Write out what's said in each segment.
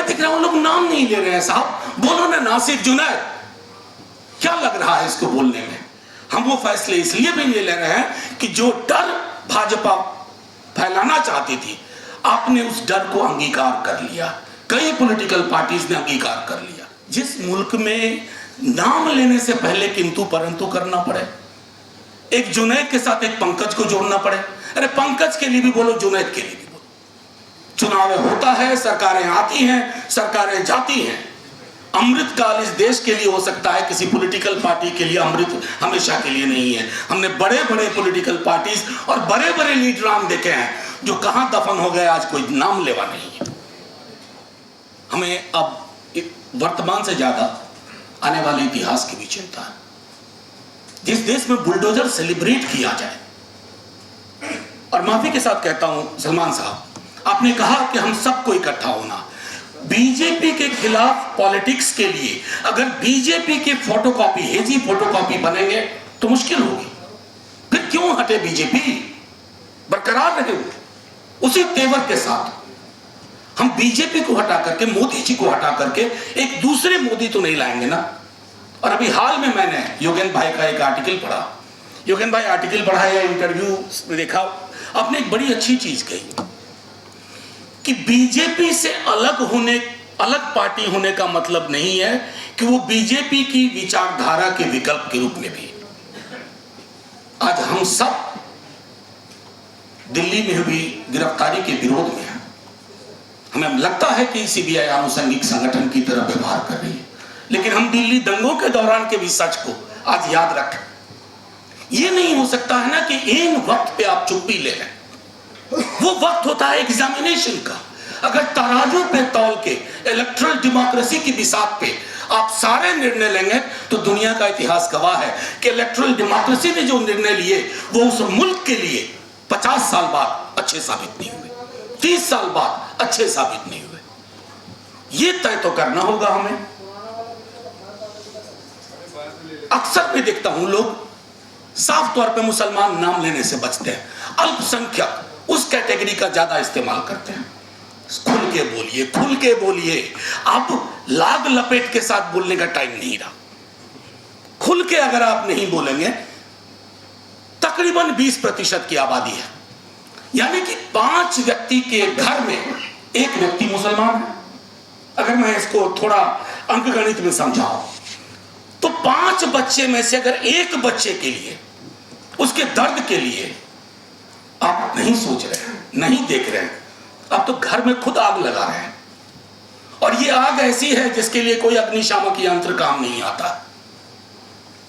दिख रहा हूं लोग नाम नहीं ले रहे हैं साहब, बोलो ना नासिर जुनैद, क्या लग रहा है इसको बोलने में? हम वो फैसले इसलिए भी नहीं ले रहे हैं कि जो डर भाजपा फैलाना चाहती थी, आपने उस डर को अंगीकार कर लिया, कई पॉलिटिकल पार्टीज ने अंगीकार कर लिया। जिस मुल्क में नाम लेने से पहले किंतु परंतु करना पड़े, एक जुनैद के साथ एक पंकज को जोड़ना पड़े, अरे पंकज के लिए भी बोलो, जुनैद के लिए भी बोलो। चुनाव होता है, सरकारें आती हैं, सरकारें जाती हैं। अमृत काल इस देश के लिए हो सकता है, किसी पॉलिटिकल पार्टी के लिए अमृत हमेशा के लिए नहीं है। हमने बड़े बड़े पॉलिटिकल पार्टीज और बड़े बड़े लीडरान देखे हैं जो कहां दफन हो गए, आज कोई नाम लेवा नहीं है। हमें अब वर्तमान से ज्यादा आने वाले इतिहास की भी चिंता है। जिस देश में बुलडोजर सेलिब्रेट किया जाए, और माफी के साथ कहता हूं सलमान साहब, आपने कहा कि हम सबको इकट्ठा होना, बीजेपी के खिलाफ पॉलिटिक्स के लिए अगर बीजेपी के फोटोकॉपी, हेजी फोटोकॉपी बनेंगे तो मुश्किल होगी। फिर क्यों हटे बीजेपी, बरकरार रहे उसी तेवर के साथ। हम बीजेपी को हटा करके, मोदी जी को हटा करके एक दूसरे मोदी तो नहीं लाएंगे ना। और अभी हाल में मैंने योगेंद्र भाई का एक आर्टिकल पढ़ा, योगेंद्र भाई आर्टिकल पढ़ा या इंटरव्यू देखा, आपने एक बड़ी अच्छी चीज कही कि बीजेपी से अलग पार्टी होने का मतलब नहीं है कि वो बीजेपी की विचारधारा के विकल्प के रूप में भी। आज हम सब दिल्ली में हुई गिरफ्तारी के विरोध में हैं। हमें लगता है कि सीबीआई आनुषंगिक संगठन की तरह व्यवहार कर रही है, लेकिन हम दिल्ली दंगों के दौरान के भी सच को आज याद रखें। यह नहीं हो सकता है ना कि इन वक्त पे आप चुप्पी ले लें। वो वक्त होता है एग्जामिनेशन का। अगर तराजू पे तौल के इलेक्टोरल डेमोक्रेसी की बिसात पे आप सारे निर्णय लेंगे तो दुनिया का इतिहास गवाह है कि इलेक्टोरल डेमोक्रेसी ने जो निर्णय लिए वो उस मुल्क के लिए 50 साल बाद अच्छे साबित नहीं हुए, 30 साल बाद अच्छे साबित नहीं हुए। ये तय तो करना होगा हमें। अक्सर मैं देखता हूं लोग साफ तौर पे मुसलमान नाम लेने से बचते हैं, अल्पसंख्यक उस कैटेगरी का ज्यादा इस्तेमाल करते हैं। खुल के बोलिए, खुल के बोलिए। अब लाग लपेट के साथ बोलने का टाइम नहीं रहा। खुल के अगर आप नहीं बोलेंगे, तकरीबन 20% की आबादी है, यानी कि 5 व्यक्ति के घर में एक व्यक्ति मुसलमान है। अगर मैं इसको थोड़ा अंकगणित में समझाऊं तो 5 बच्चे में से अगर एक बच्चे के लिए, उसके दर्द के लिए आप नहीं सोच रहे हैं, नहीं देख रहे हैं, आप तो घर में खुद आग लगा रहे हैं। और ये आग ऐसी है जिसके लिए कोई अग्निशामक यंत्र काम नहीं आता।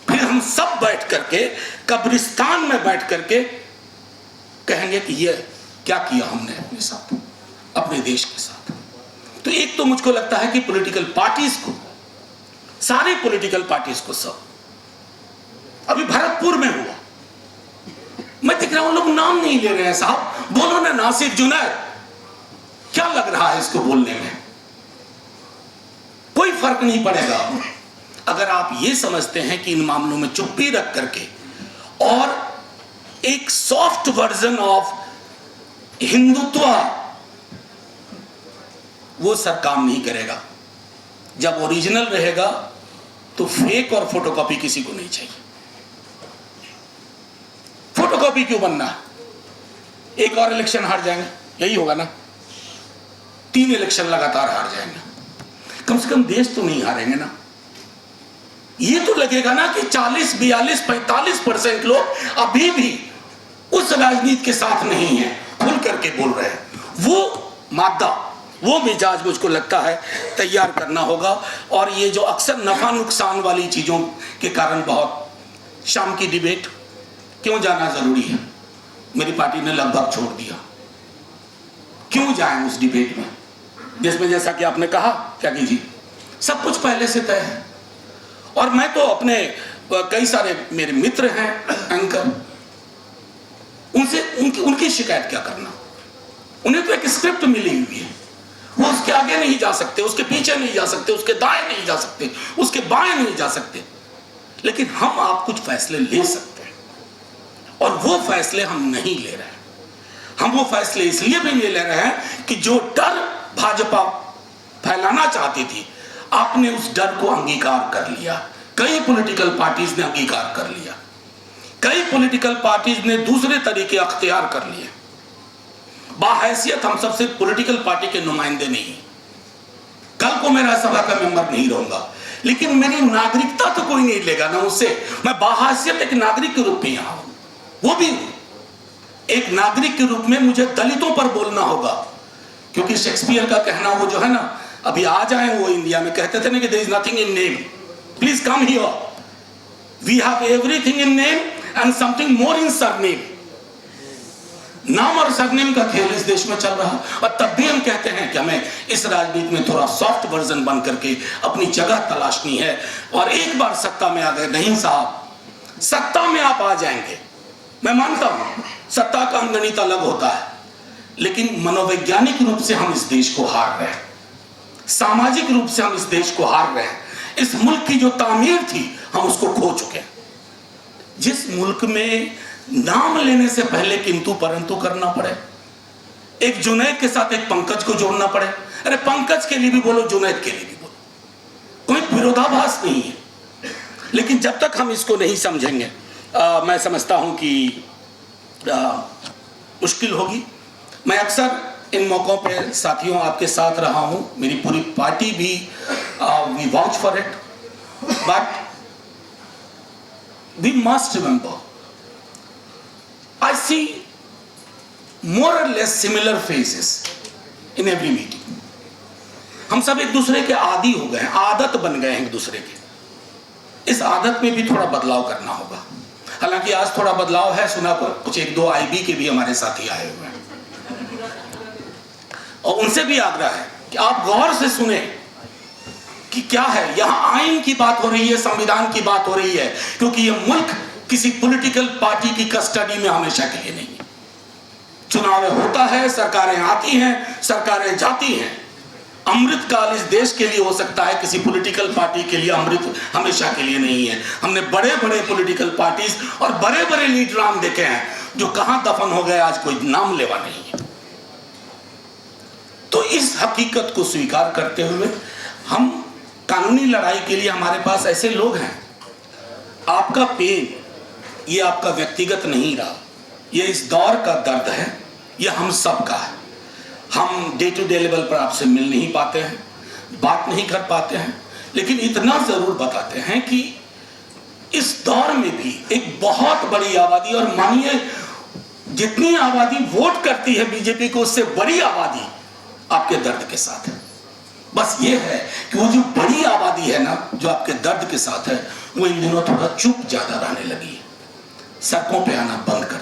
फिर हम सब बैठ करके कब्रिस्तान में बैठ करके कहेंगे कि ये क्या किया हमने अपने साथ, अपने देश के साथ। तो एक तो मुझको लगता है कि पॉलिटिकल पार्टीज को, सारे पॉलिटिकल पार्टीज को, सब अभी भरतपुर में हुआ, मैं देख रहा हूं लोग नाम नहीं ले रहे हैं साहब, बोलो ना नासिर जुनैद, क्या लग रहा है इसको बोलने में? कोई फर्क नहीं पड़ेगा अगर आप ये समझते हैं कि इन मामलों में चुप्पी रख करके और एक सॉफ्ट वर्जन ऑफ हिंदुत्व, वो सर काम नहीं करेगा। जब ओरिजिनल रहेगा तो फेक और फोटोकॉपी किसी को नहीं चाहिए। फोटोकॉपी क्यों बनना? एक और इलेक्शन हार जाएंगे, यही होगा ना। 3 इलेक्शन लगातार हार जाएंगे, कम से कम देश तो नहीं हारेंगे ना। ये तो लगेगा ना कि 40, 42, 45% लोग अभी भी उस राजनीति के साथ नहीं है, खुल करके बोल रहे हैं। वो मादा, वो मिजाज मुझको लगता है तैयार करना होगा। और ये जो अक्सर नफा नुकसान वाली चीजों के कारण, बहुत शाम की डिबेट क्यों जाना जरूरी है, मेरी पार्टी ने लगभग छोड़ दिया। क्यों जाएं उस डिबेट में जिसमें, जैसा कि आपने कहा त्यागी जी, सब कुछ पहले से तय है। और मैं तो अपने कई सारे मेरे मित्र हैं एंकर, उनसे उनकी शिकायत क्या करना। उन्हें तो एक स्क्रिप्ट मिली हुई है, वो उसके आगे नहीं जा सकते, उसके पीछे नहीं जा सकते, उसके दाएं नहीं जा सकते, उसके बाएं नहीं जा सकते। लेकिन हम आप कुछ फैसले ले सकते हैं, और वो फैसले हम नहीं ले रहे हैं। हम वो फैसले इसलिए भी नहीं ले रहे हैं कि जो डर भाजपा फैलाना चाहती थी, आपने उस डर को अंगीकार कर लिया। कई पॉलिटिकल पार्टीज ने अंगीकार कर लिया, कई पॉलिटिकल पार्टीज ने दूसरे तरीके अख्तियार कर लिए। बाहैसियत हम सबसे पॉलिटिकल पार्टी के नुमाइंदे नहीं, कल को मैं राज्यसभा का मेंबर नहीं रहूंगा, लेकिन मेरी नागरिकता तो कोई नहीं लेगा ना उससे। मैं बाहैसियत एक नागरिक के रूप में यहां हूं, वो भी एक नागरिक के रूप में मुझे दलितों पर बोलना होगा, क्योंकि शेक्सपियर का कहना वो जो है ना, अभी आ जाए वो इंडिया में कहते थे ना कि there is nothing in name, please come here, we have everything in name and something more in surname. नाम और सरनेम का खेल इस देश में चल रहा, और तब भी हम कहते हैं कि हमें इस राजनीति में थोड़ा सॉफ्ट वर्जन बन करके अपनी जगह तलाशनी है। और एक बार सत्ता में आ गए, नहीं साहब, सत्ता में आप आ जाएंगे, मैं मानता हूं सत्ता का अंगणित अलग होता है, लेकिन मनोवैज्ञानिक रूप से हम इस देश को हार रहे हैं, सामाजिक रूप से हम इस देश को हार रहे हैं। इस मुल्क की जो तामीर थी हम उसको खो चुके हैं। जिस मुल्क में नाम लेने से पहले किंतु परंतु करना पड़े, एक जुनैद के साथ एक पंकज को जोड़ना पड़े, अरे पंकज के लिए भी बोलो, जुनैद के लिए भी बोलो, कोई विरोधाभास नहीं है। लेकिन जब तक हम इसको नहीं समझेंगे मैं समझता हूं कि मुश्किल होगी। मैं अक्सर इन मौकों पे साथियों आपके साथ रहा हूं, मेरी पूरी पार्टी भी we watch for it, but we must remember I see more or less similar faces in every meeting. हम सब एक दूसरे के आदी हो गए हैं, आदत बन गए हैं एक दूसरे के। इस आदत में भी थोड़ा बदलाव करना होगा। हालांकि आज थोड़ा बदलाव है, सुना कुछ एक दो आईबी के भी हमारे साथी आए हुए हैं, और उनसे भी आग्रह है कि आप गौर से सुने कि क्या है। यहां आइन की बात हो रही है, संविधान की बात हो रही है, क्योंकि यह मुल्क किसी पॉलिटिकल पार्टी की कस्टडी में हमेशा के लिए नहीं है। चुनाव होता है, सरकारें आती हैं, सरकारें जाती हैं। अमृत काल इस देश के लिए हो सकता है, किसी पॉलिटिकल पार्टी के लिए अमृत हमेशा के लिए नहीं है। हमने बड़े बड़े पॉलिटिकल पार्टीज और बड़े बड़े लीडरान देखे हैं जो कहां दफन हो गए, आज कोई नाम लेवा नहीं है। तो इस हकीकत को स्वीकार करते हुए हम कानूनी लड़ाई के लिए, हमारे पास ऐसे लोग हैं। आपका पेन ये आपका व्यक्तिगत नहीं रहा, ये इस दौर का दर्द है, ये हम सब का है। हम डे टू डे लेवल पर आपसे मिल नहीं पाते हैं, बात नहीं कर पाते हैं, लेकिन इतना जरूर बताते हैं कि इस दौर में भी एक बहुत बड़ी आबादी, और मानिए जितनी आबादी वोट करती है बीजेपी को, उससे बड़ी आबादी आपके दर्द के साथ है। बस ये है कि वो जो बड़ी आबादी है ना, जो आपके दर्द के साथ है, वो इन दिनों थोड़ा चुप ज्यादा रहने लगी है, सड़कों पे आना बंद कर